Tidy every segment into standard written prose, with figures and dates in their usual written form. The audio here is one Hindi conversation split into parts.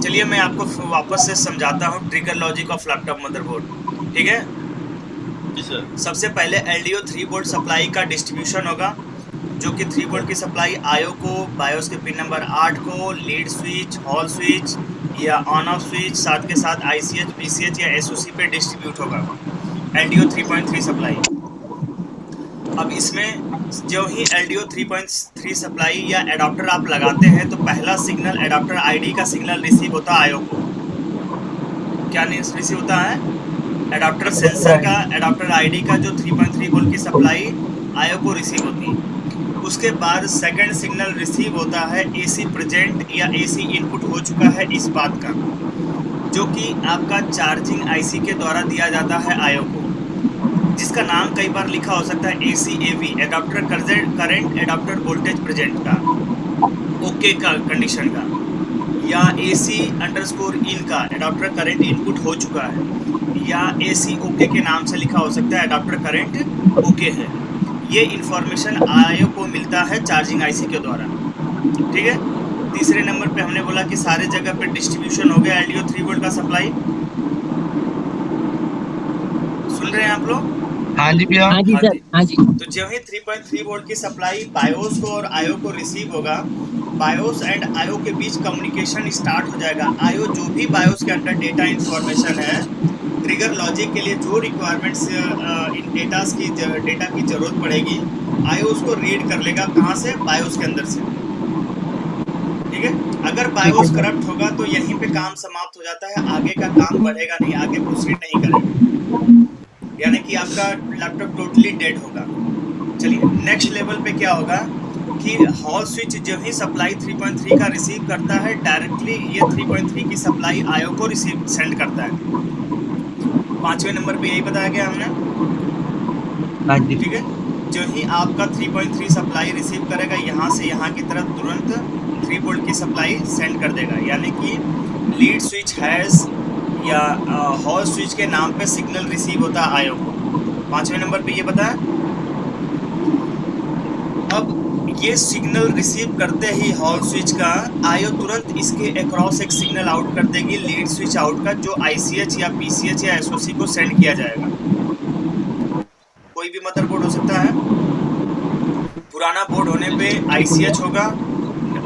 चलिए मैं आपको वापस से समझाता हूँ trigger logic of laptop motherboard. ठीक है, जी सर। सबसे पहले LDO 3 वोल्ट सप्लाई का डिस्ट्रीब्यूशन होगा, जो कि 3 वोल्ट की सप्लाई आयो को बायोस के पिन नंबर 8 को लीड स्विच, हॉल स्विच या ऑन ऑफ स्विच, साथ के साथ ICH, PCH या SOC पे डिस्ट्रीब्यूट होगा LDO 3.3 सप्लाई। अब इसमें जो ही LDO 3.3 सप्लाई या एडाप्टर आप लगाते हैं तो पहला सिग्नल एडाप्टर ID का सिग्नल रिसीव होता है आयो को। क्या रिसीव होता है? एडाप्टर सेंसर का एडाप्टर ID का जो 3.3 वोल्ट की सप्लाई आयो को रिसीव होती है। उसके बाद सेकंड सिग्नल रिसीव होता है AC प्रेजेंट या AC इनपुट हो चुका है इस बात का, जो कि आपका चार्जिंग IC के द्वारा दिया जाता है आयो को, जिसका नाम कई बार लिखा हो सकता है ACAV, adapter current adapter voltage present का, ओके का कंडीशन का, या AC_इन का एडाप्टर करंट इनपुट हो चुका है, या AC ओके के नाम से लिखा हो सकता है एडाप्टर करंट ओके है। ये इंफॉर्मेशन आयो को मिलता है चार्जिंग IC के द्वारा। ठीक है, तीसरे नंबर पे हमने बोला कि सारे जगह पे डिस्ट्रीब्यूशन हो गया LDO 3 वोल्ट का सप्लाई। सुन रहे हैं आप लोग? हाँ जी भैया। हाँ जी सर, हाँ जी। तो जो ही 3.3 वोल्ट की सप्लाई बायोस को और आयो को रिसीव होगा, बायोस एंड आयो के बीच कम्युनिकेशन स्टार्ट हो जाएगा। आयो जो भी बायोस के अंदर डेटा इंफॉर्मेशन है, ट्रिगर लॉजिक के लिए जो रिक्वायरमेंट्स इन डेटा की जरूरत पड़ेगी, आयो उसको रीड कर लेगा। कहाँ से? बायोस के अंदर से। ठीक है, अगर बायोस करप्ट होगा तो यहीं पे काम समाप्त हो जाता है, आगे का काम बढ़ेगा नहीं, आगे प्रोसीड नहीं करेगा, यानी कि आपका लैपटॉप टोटली डेड होगा। चलिए नेक्स्ट लेवल पे क्या होगा कि हॉल स्विच जो ही सप्लाई 3.3 का रिसीव करता है, डायरेक्टली ये 3.3 की सप्लाई आयो को रिसीव सेंड करता है। पांचवें नंबर पे यही बताया गया हमने। हाँ जी। ठीक है, जो ही आपका 3.3 सप्लाई रिसीव करेगा, यहाँ से यहाँ की तरफ तुरंत 3 वोल्ट की सप्लाई सेंड कर देगा, यानी कि लीड स्विच हैज या हॉल स्विच के नाम पे सिग्नल रिसीव होता है आयो को। पांचवें नंबर पे ये बताया। अब ये सिग्नल रिसीव करते ही हॉल स्विच का आयो तुरंत इसके अक्रॉस एक सिग्नल आउट कर देगी लीड स्विच आउट का, जो ICH या PCH या SOC को सेंड किया जाएगा। कोई भी मदरबोर्ड हो सकता है। पुराना बोर्ड होने पे ICH होगा,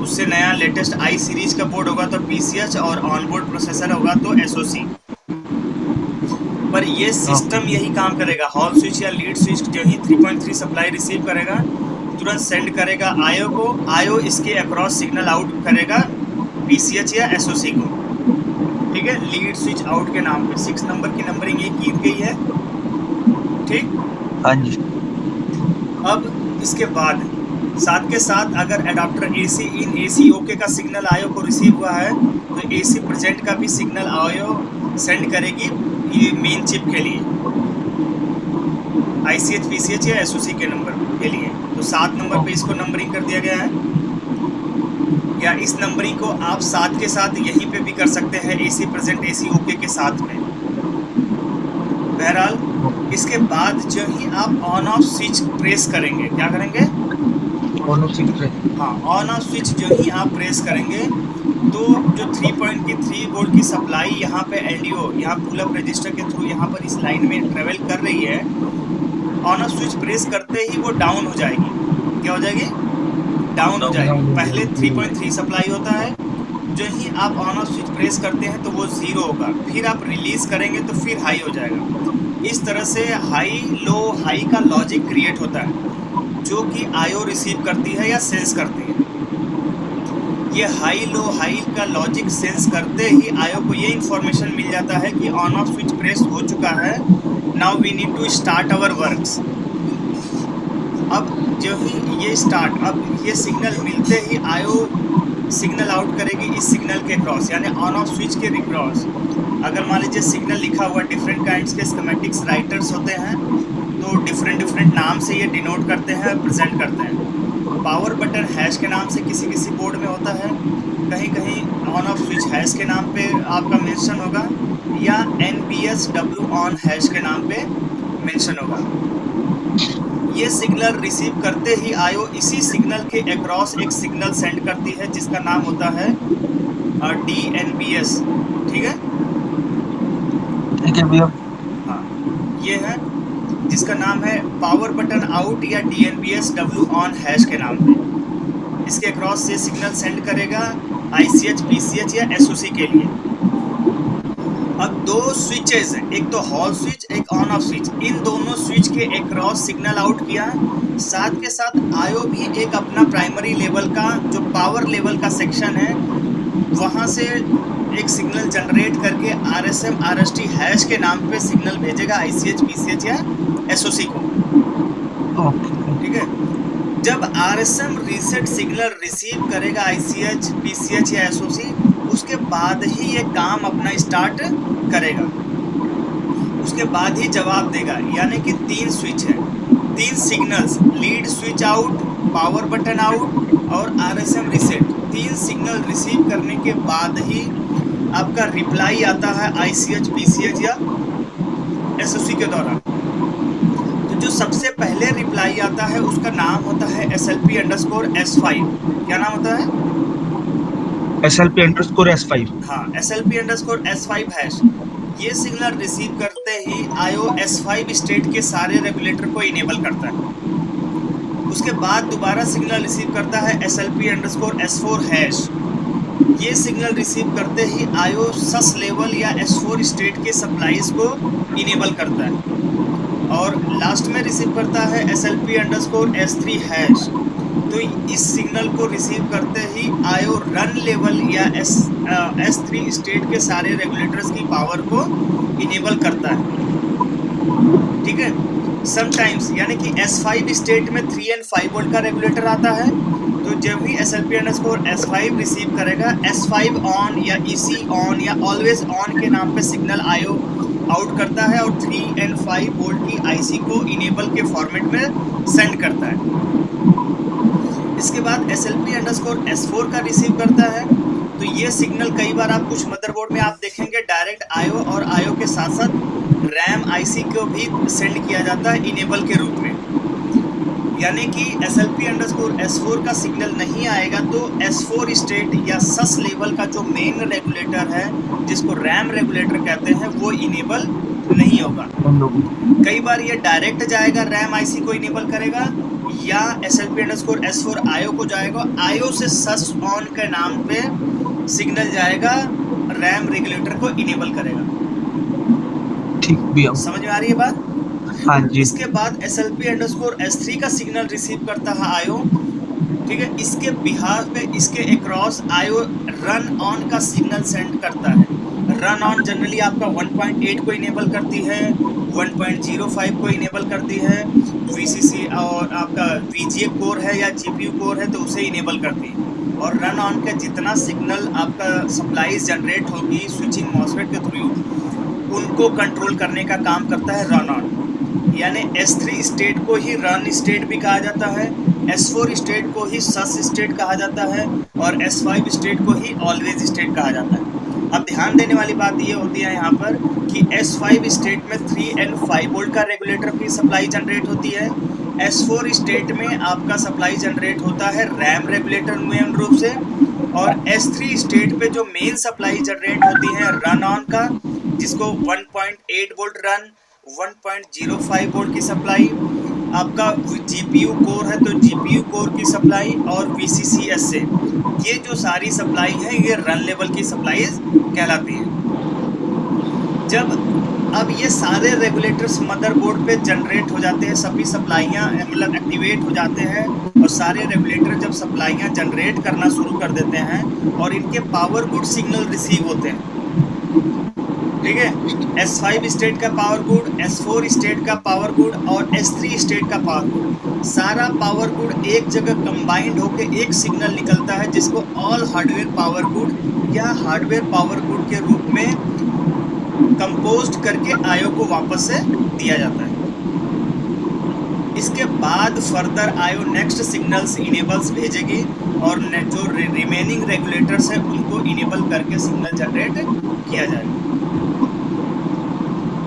उससे नया लेटेस्ट I सीरीज का बोर्ड होगा तो PCH, और ऑनबोर्ड प्रोसेसर होगा तो SOC। पर ये सिस्टम यही काम करेगा। हॉल स्विच या लीड स्विच जो ही 3.3 सप्लाई रिसीव करेगा, तुरंत सेंड करेगा आयो को, आयो इसके अक्रॉस सिग्नल आउट करेगा PCH या SOC को। ठीक है, लीड स्विच आउट के नाम पे 6 नंबर की नंबरिंग ये की गई है। ठीक, हाँ जी। अब इसके बाद साथ के साथ अगर एडाप्टर AC इन AC ओके का सिग्नल आयो को रिसीव हुआ है तो AC प्रेजेंट का भी सिग्नल आयो सेंड करेगी ये मेन चिप के लिए, ICH, PCH या SOC के नंबर के लिए। तो 7 नंबर पे इसको नंबरिंग कर दिया गया है, या इस नंबरिंग को आप 7 के साथ यहीं पे भी कर सकते हैं, AC प्रेजेंट AC ओके के साथ में। बहरहाल इसके बाद जो ही आप ऑन ऑफ स्विच प्रेस करेंगे, क्या करेंगे? On off switch. हाँ, ऑन ऑफ स्विच जो ही आप प्रेस करेंगे तो जो 3.3 वोल्ट की सप्लाई यहाँ पे LDO यहाँ पुल अप रजिस्टर के थ्रू यहाँ पर इस लाइन में ट्रेवल कर रही है, ऑन ऑफ स्विच प्रेस करते ही वो डाउन हो जाएगी। क्या हो जाएगी? डाउन हो जाएगी। पहले 3.3 सप्लाई होता है, जो ही आप ऑन ऑफ स्विच प्रेस करते हैं तो वो 0 होगा, फिर आप रिलीज करेंगे तो फिर हाई हो जाएगा। इस तरह से हाई लो हाई का लॉजिक क्रिएट होता है, जो कि आयो रिसीव करती है या सेंस करती है। ये हाई लो हाई का लॉजिक सेंस करते ही आयो को ये इंफॉर्मेशन मिल जाता है कि ऑन ऑफ स्विच प्रेस हो चुका है, now we need to start our works. अब जो ही ये स्टार्ट, अब ये सिग्नल मिलते ही आयो सिग्नल आउट करेगी इस सिग्नल के क्रॉस, यानी ऑन ऑफ स्विच के रिक्रॉस। अगर मान लीजिए सिग्नल लिखा हुआ, डिफरेंट काइंड्स के स्कीमेटिक्स राइटर्स होते हैं, तो डिफरेंट नाम से ये डिनोट करते हैं, प्रेजेंट करते हैं। पावर बटन हैश के नाम से किसी किसी बोर्ड में होता है, कहीं कहीं ऑन ऑफ स्विच हैश के नाम पे आपका मेंशन होगा, या NPSW ऑन हैश के नाम पे मेंशन होगा। ये सिग्नल रिसीव करते ही आयो इसी सिग्नल के अक्रॉस एक सिग्नल सेंड करती है, जिसका नाम होता है DNBS, ठीक है। ठीक है भैया। हाँ, ये है जिसका नाम है पावर बटन आउट या DNBS W ऑन हैश के नाम पे। इसके अक्रॉस से सिग्नल सेंड करेगा ICH, PCH या SOC के लिए। अब दो स्विचेस हैं, एक तो हॉल स्विच, एक ऑन ऑफ स्विच। इन दोनों स्विच के अक्रॉस सिग्नल आउट किया, साथ के साथ आयो भी एक अपना प्राइमरी लेवल का जो पावर लेवल का सेक्शन है वहाँ से एक सिग्नल जनरेट करके RSM RST हैश के नाम पे सिग्नल भेजेगा ICH, PCH या SOC को, ओके। ठीक है। जब RSM रीसेट सिग्नल रिसीव करेगा ICH, PCH या SOC, उसके बाद ही ये काम अपना स्टार्ट करेगा, उसके बाद ही जवाब देगा। यानी कि 3 स्विच है, 3 signals, lead switch out, power button out और RSM रीसेट। 3 सिग्नल रिसीव करने के बाद ही आपका रिप्लाई आता है ICH, PCH या SOC के दौरान। तो जो सबसे पहले रिप्लाई आता है उसका नाम होता है SLP_S5। क्या नाम होता है? SLP_S5। हाँ, SLP_S5 हैश। ये सिग्नल रिसीव करते ही IO S5 स्टेट के सारे रेगुलेटर को इनेबल करता है। उसके बाद दोबारा सिग्नल रिसीव करता है SLP_S4 हैश। ये सिग्नल रिसीव करते ही IO sus लेवल या S4 स्टेट के सप्लाईज को इनेबल करता है और लास्ट में रिसीव करता है SLP_S3 हैश। तो इस सिग्नल को रिसीव करते ही IO रन लेवल या S3 स्टेट के सारे रेगुलेटर्स की पावर को इनेबल करता है, ठीक है। समटाइम्स यानी कि S5 स्टेट में 3 और 5 वोल्ट का रेगुलेटर आता है, तो जब भी SLP_S5 रिसीव करेगा S5 ऑन या EC ऑन या ऑलवेज ऑन के नाम पे सिग्नल IO आउट करता है और 3 और 5 वोल्ट की IC को इनेबल के फॉर्मेट में सेंड करता है। इसके बाद SLP_S4 का रिसीव करता है, तो ये सिग्नल कई बार आप कुछ मदरबोर्ड में आप देखेंगे डायरेक्ट IO और IO के साथ साथ RAM IC को भी सेंड किया जाता है इनेबल के रूप में। यानी कि SLP_S4 का सिग्नल नहीं आएगा तो S4 स्टेट या सस लेवल का जो मेन रेगुलेटर है जिसको RAM रेगुलेटर कहते हैं वो इनेबल नहीं होगा। कई बार ये डायरेक्ट जाएगा RAM IC को इनेबल करेगा या SLP_S4 IO को जाएगा, IO से सस ऑन के नाम पे सिग्नल जाएगा, RAM रेगुलेटर को इनेबल करेगा। ठीक भैया, समझ में आ रही है बात? हाँ जी। इसके बाद SLP_S3 का सिग्नल रिसीव करता है IO, ठीक है। इसके बिहार पे इसके अक्रॉस IO रन ऑन का सिग्नल सेंड करता है। रन ऑन जनरली आपका 1.8 को इनेबल करती है, 1.05 को इनेबल करती है, VCC और आपका VGA कोर है या GPU कोर है तो उसे इनेबल करती है। और रन ऑन का जितना सिग्नल आपका सप्लाईज जनरेट होगी स्विचिंग मॉसफेट के थ्रू उनको कंट्रोल करने का काम करता है रन ऑन। यानी S3 स्टेट को ही रन स्टेट भी कहा जाता है, S4 स्टेट को ही सस स्टेट कहा जाता है और S5 स्टेट को ही ऑलवेज स्टेट कहा जाता है। अब ध्यान देने वाली बात ये होती है यहाँ पर कि S5 स्टेट में 3 और 5 वोल्ट का रेगुलेटर की सप्लाई जनरेट होती है। S4 स्टेट में आपका सप्लाई जनरेट होता है RAM रेगुलेटर मेन रूप से, और S3 स्टेट पे जो मेन सप्लाई जनरेट होती है रन ऑन का, जिसको 1.8 वोल्ट रन, 1.05 वोल्ट की सप्लाई, आपका GPU कोर है तो GPU कोर की सप्लाई और VCCS से। ये जो सारी सप्लाई है ये रन लेवल की सप्लाई कहलाती है। जब अब ये सारे रेगुलेटर्स मदरबोर्ड पे जनरेट हो जाते हैं, सभी सप्लाइयाँ मतलब एक्टिवेट हो जाते हैं और सारे रेगुलेटर जब सप्लाइयाँ जनरेट करना शुरू कर देते हैं और इनके पावर गुड सिग्नल रिसीव होते हैं, ठीक है। S5 स्टेट का पावर गुड, S4 स्टेट का पावर गुड और S3 स्टेट का पावर गुड, सारा पावर गुड एक जगह कंबाइंड होकर एक सिग्नल निकलता है जिसको ऑल हार्डवेयर पावर गुड या हार्डवेयर पावर गुड के रूप में कंपोज्ड करके IO को वापस से दिया जाता है। इसके बाद further IO next signals enables भेजेगी और जो रिमेनिंग रेगुलेटर्स है उनको इनेबल करके सिग्नल जनरेट किया जाएगा,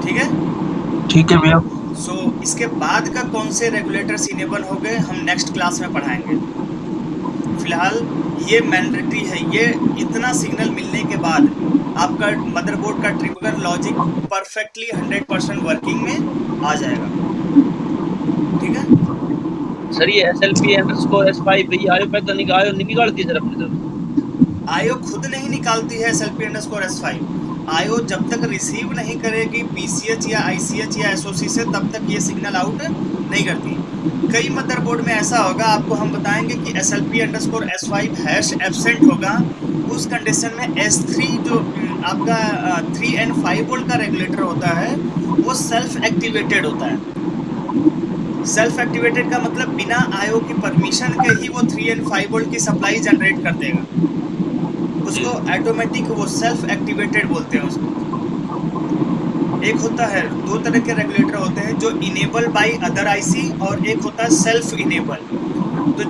ठीक है। ठीक है भैया। सो इसके बाद का कौन से रेगुलेटर्स इनेबल हो गए हम नेक्स्ट क्लास में पढ़ाएंगे। फिलहाल ये मैंडेटरी है। ये इतना सिग्नल मिलने के बाद आपका मदरबोर्ड का ट्रिगर लॉजिक परफेक्टली 100% वर्किंग में आ जाएगा। ठीक है सर, ये SLP_S5 ये आयो पे तो आयो नहीं निकालती सर अपने तरफ? आयो खुद नहीं निकालती है SLP_S5। आयो जब तक रिसीव नहीं करेगी PCH या ICH या SOC से तब तक ये सिग्नल आउट नहीं करती। कई मदरबोर्ड में ऐसा होगा, आपको हम बताएंगे कि SLP_S5 हैश एब्सेंट होगा। उस कंडीशन में S3 जो आपका 3 and 5 वोल्ट का रेगुलेटर होता है वो सेल्फ एक्टिवेटेड होता है। सेल्फ एक्टिवेटेड का मतलब बिना आयो की परमिशन के ही वो 3 and 5 वोल्ट की सप्लाई जनरेट कर देगा। उसको ऑटोमेटिक वो सेल्फ एक्टिवेटेड बोलते हैं उसको। एक होता है, दो तरह के रेगुलेटर होते हैं, जो इनेबल बाय अदर आईसी और एक होता है सेल्फ इनेबल। तो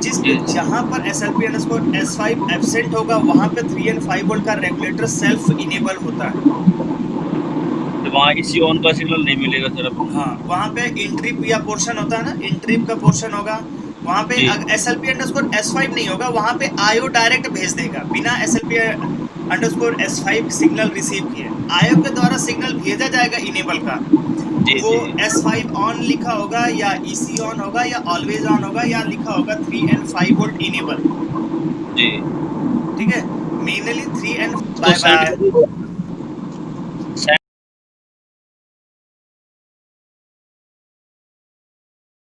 जहाँ पर SLP_S5 एब्सेंट होगा वहाँ पे 3 and 5 वोल्ट का रेगुलेटर सेल्फ इनेबल होता है। तो वहाँ इसी ऑन का सिग्नल नहीं मिलेगा सर अब? हाँ, वहाँ पे इंट्रिप या पोर्शन होता है ना, इंट्रिप का पोर्शन होगा वहाँ पे। SLP_S5 नहीं होगा, वहाँ पे आयो डायरेक्ट भेज देगा बिना SLP_S5 सिग्नल रिसीव किए। आयो के द्वारा सिग्नल भेजा जाएगा इनेबल का। वो S5 ऑन लिखा होगा या EC ऑन होगा या ऑलवेज ऑन होगा या लिखा होगा 3 and 5 वोल्ट इनेबल। जी ठीक है, मेनली 3 and तो